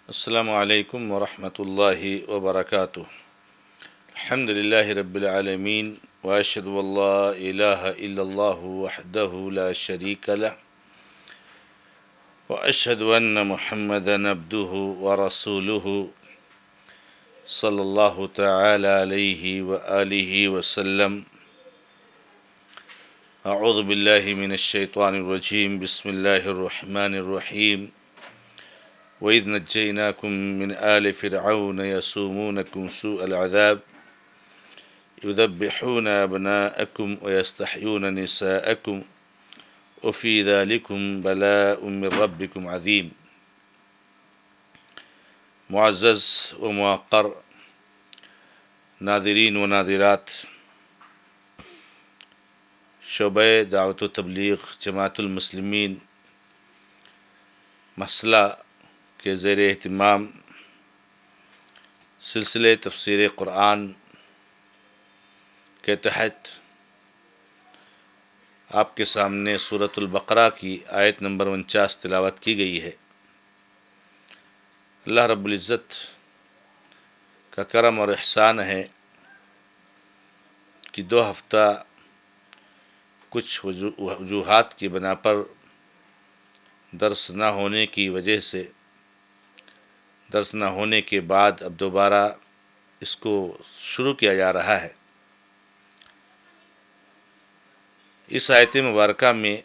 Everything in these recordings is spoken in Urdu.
السلام علیکم ورحمۃ اللہ وبرکاتہ۔ الحمد للہ رب العالمین واشہد ان لا الہ الا اللہ وحدہ لا شریک لہ واشہد ان محمدا عبدہ ورسولہ صلی اللہ تعالی علیہ وآلہ وسلم۔ اعوذ باللہ من الشیطان الرجیم، بسم اللہ الرحمن الرحیم۔ وَإِذْ نَجَّيْنَاكُمْ مِنْ آلِ فِرْعَوْنَ يَسُومُونَكُمْ سُوءَ الْعَذَابِ يُذَبِّحُونَ أَبْنَاءَكُمْ وَيَسْتَحْيُونَ نِسَاءَكُمْ وَفِي ذَلِكُمْ بَلَاءٌ مِّن رَّبِّكُمْ عَظِيمٌ۔ معزز و موقر ناظرین و ناظرات، شعبہ دعوت و تبلیغ جماعت المسلمین مسئلہ کے زیر اہتمام سلسلہ تفسیر قرآن کے تحت آپ کے سامنے سورۃ البقرہ کی آیت نمبر 49 تلاوت کی گئی ہے۔ اللہ رب العزت کا کرم اور احسان ہے کہ 2 ہفتہ کچھ وجوہات کی بنا پر درس نہ ہونے کی وجہ سے، درس نہ ہونے کے بعد اب دوبارہ اس کو شروع کیا جا رہا ہے۔ اس آیت مبارکہ میں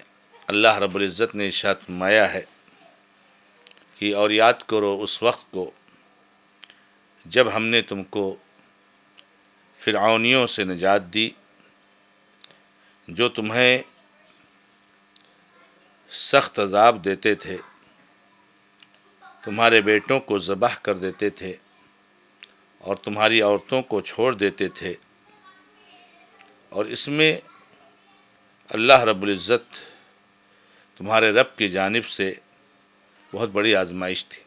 اللہ رب العزت نے ارشاد فرمایا ہے کہ اور یاد کرو اس وقت کو جب ہم نے تم کو فرعونیوں سے نجات دی جو تمہیں سخت عذاب دیتے تھے، تمہارے بیٹوں کو ذبح کر دیتے تھے اور تمہاری عورتوں کو چھوڑ دیتے تھے، اور اس میں اللہ رب العزت تمہارے رب کی جانب سے بہت بڑی آزمائش تھی۔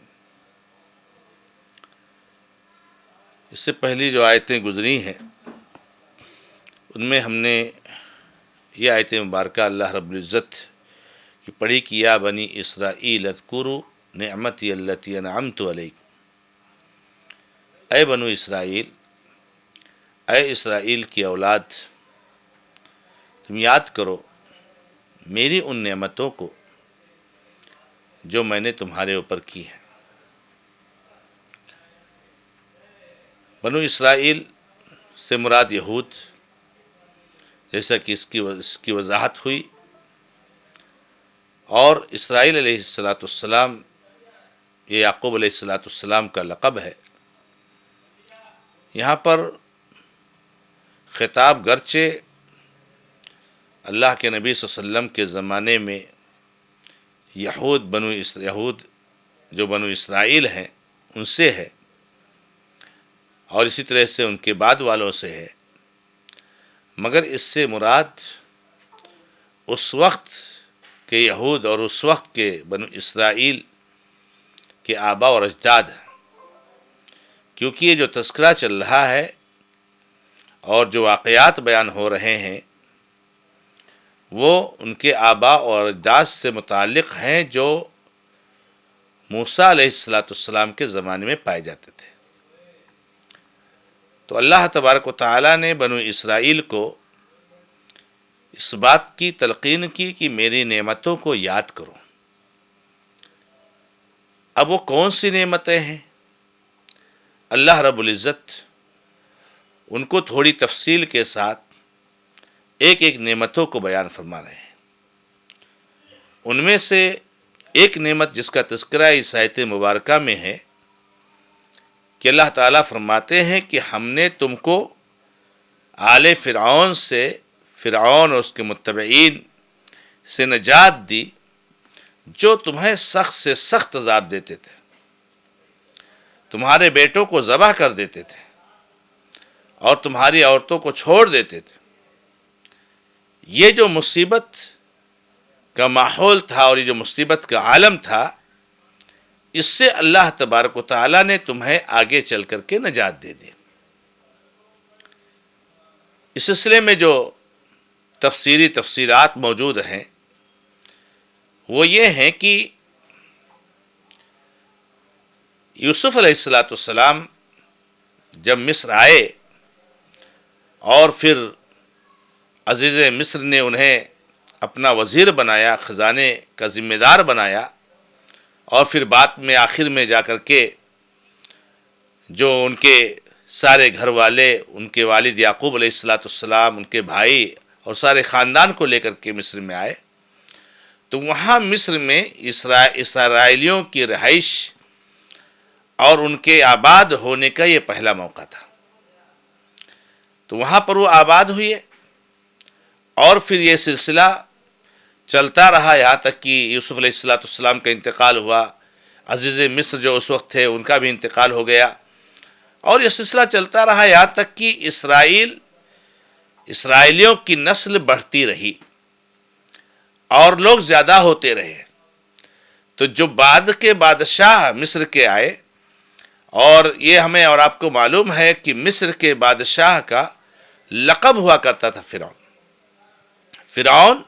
اس سے پہلی جو آیتیں گزری ہیں ان میں ہم نے یہ آیت مبارکہ اللہ رب العزت کی پڑھی کہ یا بنی اسرائیل اذکروا نعمتی التی انعمت علیکم۔ اے بنو اسرائیل، اے اسرائیل کی اولاد، تم یاد کرو میری ان نعمتوں کو جو میں نے تمہارے اوپر کی ہیں۔ بنو اسرائیل سے مراد یہود، جیسا کہ اس کی وضاحت ہوئی، اور اسرائیل علیہ السلام یہ یعقوب علیہ السلام کا لقب ہے۔ یہاں پر خطاب گرچہ اللہ کے نبی صلی اللہ علیہ وسلم کے زمانے میں یہود جو بنو اسرائیل ہیں ان سے ہے، اور اسی طرح سے ان کے بعد والوں سے ہے، مگر اس سے مراد اس وقت کے یہود اور اس وقت کے بنو اسرائیل کے آباء اور اجداد ہیں، کیونکہ یہ جو تذکرہ چل رہا ہے اور جو واقعات بیان ہو رہے ہیں وہ ان کے آباء اور اجداد سے متعلق ہیں جو موسیٰ علیہ السلام کے زمانے میں پائے جاتے تھے۔ تو اللہ تبارک و تعالیٰ نے بنو اسرائیل کو اس بات کی تلقین کی کہ میری نعمتوں کو یاد کرو۔ اب وہ کون سی نعمتیں ہیں؟ اللہ رب العزت ان کو تھوڑی تفصیل کے ساتھ ایک ایک نعمتوں کو بیان فرما رہے ہیں۔ ان میں سے ایک نعمت جس کا تذکرہ اس آیت مبارکہ میں ہے کہ اللہ تعالیٰ فرماتے ہیں کہ ہم نے تم کو آل فرعون سے، فرعون اور اس کے متبعین سے نجات دی جو تمہیں سخت سے سخت عذاب دیتے تھے، تمہارے بیٹوں کو ذبح کر دیتے تھے اور تمہاری عورتوں کو چھوڑ دیتے تھے۔ یہ جو مصیبت کا ماحول تھا اور یہ جو مصیبت کا عالم تھا، اس سے اللہ تبارک و تعالیٰ نے تمہیں آگے چل کر کے نجات دے دی۔ اس سلسلے میں جو تفسیرات موجود ہیں وہ یہ ہیں کہ یوسف علیہ السلام جب مصر آئے اور پھر عزیز مصر نے انہیں اپنا وزیر بنایا، خزانے کا ذمہ دار بنایا، اور پھر بعد میں آخر میں جا کر کے جو ان کے سارے گھر والے، ان کے والد یعقوب علیہ السلام، ان کے بھائی اور سارے خاندان کو لے کر کے مصر میں آئے، تو وہاں مصر میں اسرائیلیوں کی رہائش اور ان کے آباد ہونے کا یہ پہلا موقع تھا۔ تو وہاں پر وہ آباد ہوئے، اور پھر یہ سلسلہ چلتا رہا یہاں تک کہ یوسف علیہ السلام کا انتقال ہوا، عزیز مصر جو اس وقت تھے ان کا بھی انتقال ہو گیا، اور یہ سلسلہ چلتا رہا یہاں تک کہ اسرائیلیوں کی نسل بڑھتی رہی اور لوگ زیادہ ہوتے رہے۔ تو جو بعد کے بادشاہ مصر کے آئے، اور یہ ہمیں اور آپ کو معلوم ہے کہ مصر کے بادشاہ کا لقب ہوا کرتا تھا فرعون،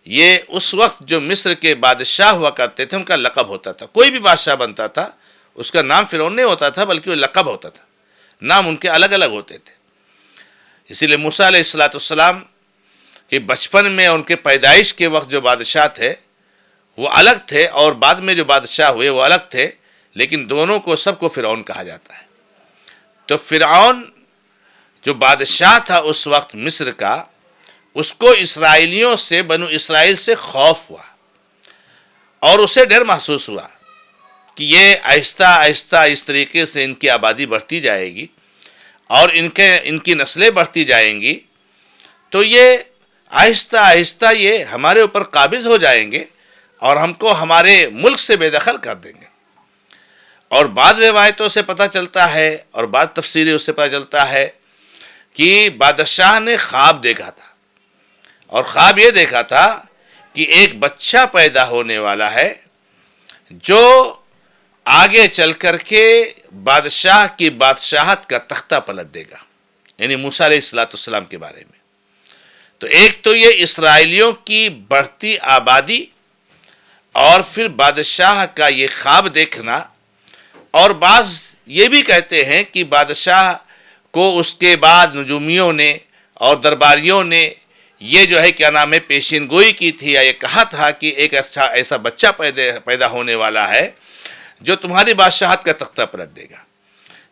یہ اس وقت جو مصر کے بادشاہ ہوا کرتے تھے ان کا لقب ہوتا تھا۔ کوئی بھی بادشاہ بنتا تھا اس کا نام فرعون نہیں ہوتا تھا، بلکہ وہ لقب ہوتا تھا، نام ان کے الگ الگ ہوتے تھے۔ اسی لیے موسیٰ علیہ السلام کہ بچپن میں ان کے پیدائش کے وقت جو بادشاہ تھے وہ الگ تھے، اور بعد میں جو بادشاہ ہوئے وہ الگ تھے، لیکن دونوں کو سب کو فرعون کہا جاتا ہے۔ تو فرعون جو بادشاہ تھا اس وقت مصر کا، اس کو اسرائیلیوں سے، بنو اسرائیل سے خوف ہوا، اور اسے ڈر محسوس ہوا کہ یہ آہستہ آہستہ اس طریقے سے ان کی آبادی بڑھتی جائے گی اور ان کی نسلیں بڑھتی جائیں گی، تو یہ آہستہ آہستہ یہ ہمارے اوپر قابض ہو جائیں گے اور ہم کو ہمارے ملک سے بے دخل کر دیں گے۔ اور بعض روایتوں سے پتہ چلتا ہے اور بعض تفسیروں سے پتہ چلتا ہے کہ بادشاہ نے خواب دیکھا تھا، اور خواب یہ دیکھا تھا کہ ایک بچہ پیدا ہونے والا ہے جو آگے چل کر کے بادشاہ کی بادشاہت کا تختہ پلٹ دے گا، یعنی موسیٰ علیہ السلام کے بارے میں۔ تو ایک تو یہ اسرائیلیوں کی بڑھتی آبادی، اور پھر بادشاہ کا یہ خواب دیکھنا، اور بعض یہ بھی کہتے ہیں کہ بادشاہ کو اس کے بعد نجومیوں نے اور درباریوں نے یہ جو ہے کیا نام ہے پیشین گوئی کی تھی، یا یہ کہا تھا کہ ایک ایسا بچہ پیدا ہونے والا ہے جو تمہاری بادشاہت کا تختہ پلٹ دے گا۔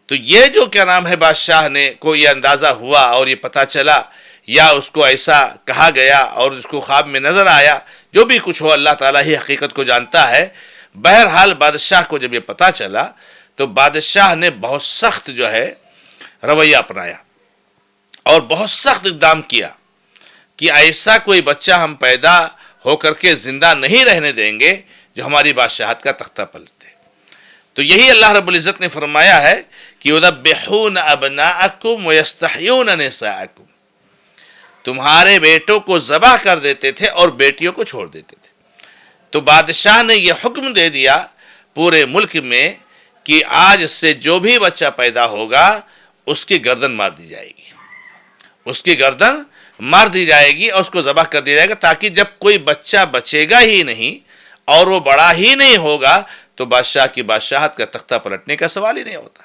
تو یہ جو کیا نام ہے بادشاہ نے کو یہ اندازہ ہوا اور یہ پتہ چلا، یا اس کو ایسا کہا گیا اور اس کو خواب میں نظر آیا، جو بھی کچھ ہو اللہ تعالیٰ ہی حقیقت کو جانتا ہے۔ بہرحال بادشاہ کو جب یہ پتہ چلا تو بادشاہ نے بہت سخت جو ہے رویہ اپنایا اور بہت سخت اقدام کیا کہ ایسا کوئی بچہ ہم پیدا ہو کر کے زندہ نہیں رہنے دیں گے جو ہماری بادشاہت کا تختہ پلٹے۔ تو یہی اللہ رب العزت نے فرمایا ہے کہ یذبحون ابناءکم ویستحیون نساءکم، تمہارے بیٹوں کو ذبح کر دیتے تھے اور بیٹیوں کو چھوڑ دیتے تھے۔ تو بادشاہ نے یہ حکم دے دیا پورے ملک میں کہ آج سے جو بھی بچہ پیدا ہوگا اس کی گردن مار دی جائے گی، اس کی گردن مار دی جائے گی اور اس کو ذبح کر دیا جائے گا، تاکہ جب کوئی بچہ بچے گا ہی نہیں اور وہ بڑا ہی نہیں ہوگا تو بادشاہ کی بادشاہت کا تختہ پلٹنے کا سوال ہی نہیں ہوتا۔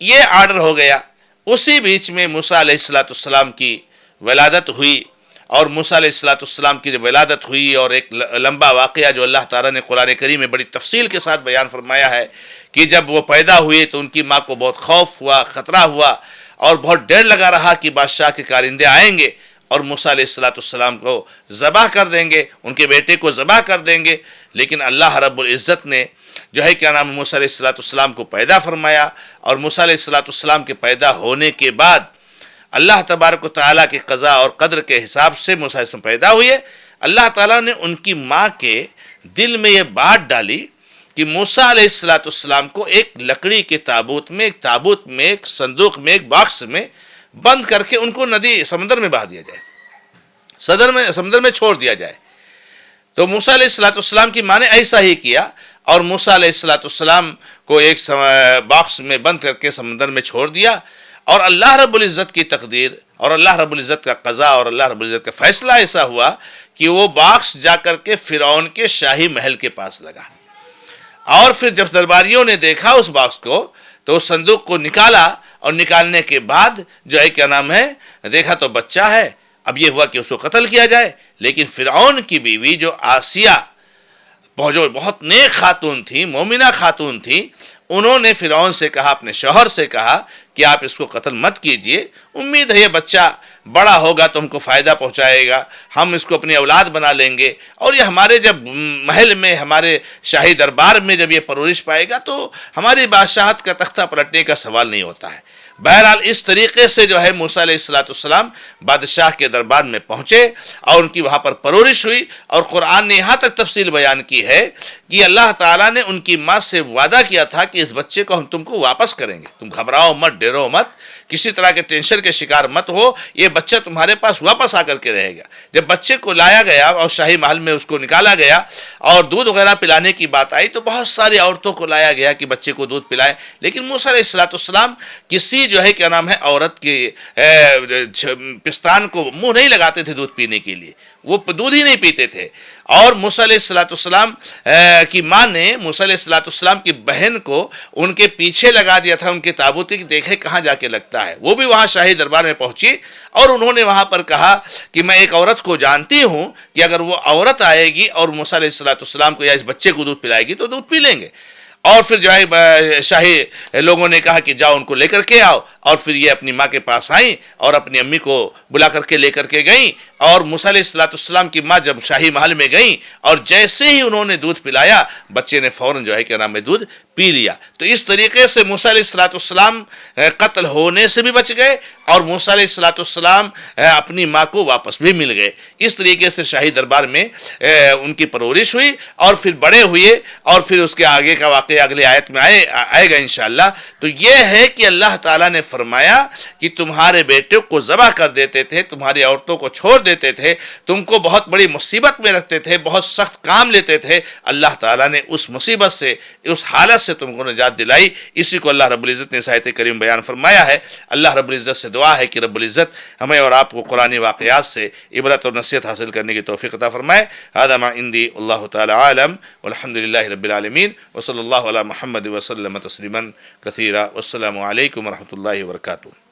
یہ آرڈر ہو گیا۔ اسی بیچ میں موسیٰ علیہ السلام کی ولادت ہوئی، اور موسیٰ علیہ السلام کی جب ولادت ہوئی، اور ایک لمبا واقعہ جو اللہ تعالیٰ نے قرآن کریم میں بڑی تفصیل کے ساتھ بیان فرمایا ہے کہ جب وہ پیدا ہوئے تو ان کی ماں کو بہت خوف ہوا، خطرہ ہوا، اور بہت ڈر لگا رہا کہ بادشاہ کے کارندے آئیں گے اور موسیٰ علیہ السلام کو ذبح کر دیں گے، ان کے بیٹے کو ذبح کر دیں گے۔ لیکن اللہ رب العزت نے جو ہے کیا نام موسیٰ علیہ السلام کو پیدا فرمایا، اور موسیٰ علیہ السلام کے پیدا ہونے کے بعد اللہ تبارک و تعالیٰ کی قضا اور قدر کے حساب سے موسیٰ علیہ السلام پیدا ہوئے۔ اللہ تعالیٰ نے ان کی ماں کے دل میں یہ بات ڈالی کہ موسیٰ علیہ السلام کو ایک لکڑی کے تابوت میں، ایک صندوق میں، ایک باکس میں بند کر کے ان کو سمندر میں بہا دیا جائے، سمندر میں چھوڑ دیا جائے۔ تو موسیٰ علیہ السلام کی ماں نے ایسا ہی کیا، اور موسیٰ علیہ السلام کو ایک باکس میں بند کر کے سمندر میں چھوڑ دیا، اور اللہ رب العزت کی تقدیر اور اللہ رب العزت کا قضا اور اللہ رب العزت کا فیصلہ ایسا ہوا کہ وہ باکس جا کر کے فرعون کے شاہی محل کے پاس لگا، اور پھر جب درباریوں نے دیکھا اس باکس کو تو اس صندوق کو نکالا، اور نکالنے کے بعد جو ہے کیا نام ہے دیکھا تو بچہ ہے۔ اب یہ ہوا کہ اس کو قتل کیا جائے، لیکن فرعون کی بیوی جو آسیہ، جو بہت نیک خاتون تھی، مومنہ خاتون تھی، انہوں نے فرعون سے کہا، اپنے شوہر سے کہا کہ آپ اس کو قتل مت کیجئے، امید ہے یہ بچہ بڑا ہوگا تو ہم کو فائدہ پہنچائے گا، ہم اس کو اپنی اولاد بنا لیں گے، اور یہ ہمارے جب محل میں، ہمارے شاہی دربار میں جب یہ پرورش پائے گا تو ہماری بادشاہت کا تختہ پلٹنے کا سوال نہیں ہوتا ہے۔ بہرحال اس طریقے سے جو ہے موسیٰ علیہ السلام بادشاہ کے دربار میں پہنچے اور ان کی وہاں پر پرورش ہوئی، اور قرآن نے یہاں تک تفصیل بیان کی ہے کہ اللہ تعالیٰ نے ان کی ماں سے وعدہ کیا تھا کہ اس بچے کو ہم تم کو واپس کریں گے، تم گھبراؤ مت، ڈرو مت، کسی طرح کے ٹینشن کے شکار مت ہو، یہ بچہ تمہارے پاس واپس آ کر کے رہے گا۔ جب بچے کو لایا گیا اور شاہی محل میں اس کو نکالا گیا اور دودھ وغیرہ پلانے کی بات آئی تو بہت ساری عورتوں کو لایا گیا کہ بچے کو دودھ پلائے، لیکن موسیٰ علیہ السلام کسی جو ہے کیا نام ہے عورت کے پستان کو منہ نہیں لگاتے تھے دودھ پینے کے لیے، وہ دودھ ہی نہیں پیتے تھے۔ اور موسیٰ علیہ السلام کی ماں نے موسیٰ علیہ السلام کی بہن کو ان کے پیچھے لگا دیا تھا، ان کے تابوت کی، دیکھے کہاں جا کے لگتا ہے۔ وہ بھی وہاں شاہی دربار میں پہنچی اور انہوں نے وہاں پر کہا کہ میں ایک عورت کو جانتی ہوں کہ اگر وہ عورت آئے گی اور موسیٰ علیہ السلام کو یا اس بچے کو دودھ پلائے گی تو دودھ پی لیں گے۔ اور پھر جو ہے شاہی لوگوں نے کہا کہ جاؤ ان کو لے کر کے آؤ، اور پھر یہ اپنی ماں کے پاس آئیں اور اپنی امی کو بلا کر کے لے کر کے گئیں، اور موسیٰ علیہ السلام کی ماں جب شاہی محل میں گئیں اور جیسے ہی انہوں نے دودھ پلایا بچے نے فوراً جو ہے کیا نام ہے دودھ پی لیا۔ تو اس طریقے سے موسیٰ علیہ السلام قتل ہونے سے بھی بچ گئے اور موسیٰ علیہ السلام اپنی ماں کو واپس بھی مل گئے۔ اس طریقے سے شاہی دربار میں ان کی پرورش ہوئی اور پھر بڑے ہوئے، اور پھر اس کے آگے کا واقعہ اگلے آیت میں آئے گا انشاءاللہ۔ تو یہ ہے کہ اللہ تعالیٰ نے فرمایا کہ تمہارے بیٹے کو ذبح کر دیتے تھے، تمہاری عورتوں کو چھوڑ دیتے تھے، تم کو بہت بڑی مصیبت میں رکھتے تھے، بہت سخت کام لیتے تھے، اللہ تعالیٰ نے اس مصیبت سے، اس حالت سے تم کو نجات دلائی۔ اسی کو اللہ رب العزت نے اس آیت کریم بیان فرمایا ہے۔ اللہ رب العزت سے دعا ہے کہ رب العزت ہمیں اور آپ کو قرآنی واقعات سے عبرت اور نصیحت حاصل کرنے کی توفیق عطا فرمائے۔ ھذا ما عندی اللہ تعالی عالم والحمد للہ رب العالمین وصلی اللہ علی محمد وسلم تسلیما کثیرا، والسلام علیکم ورحمۃ اللہ وبرکاتہ۔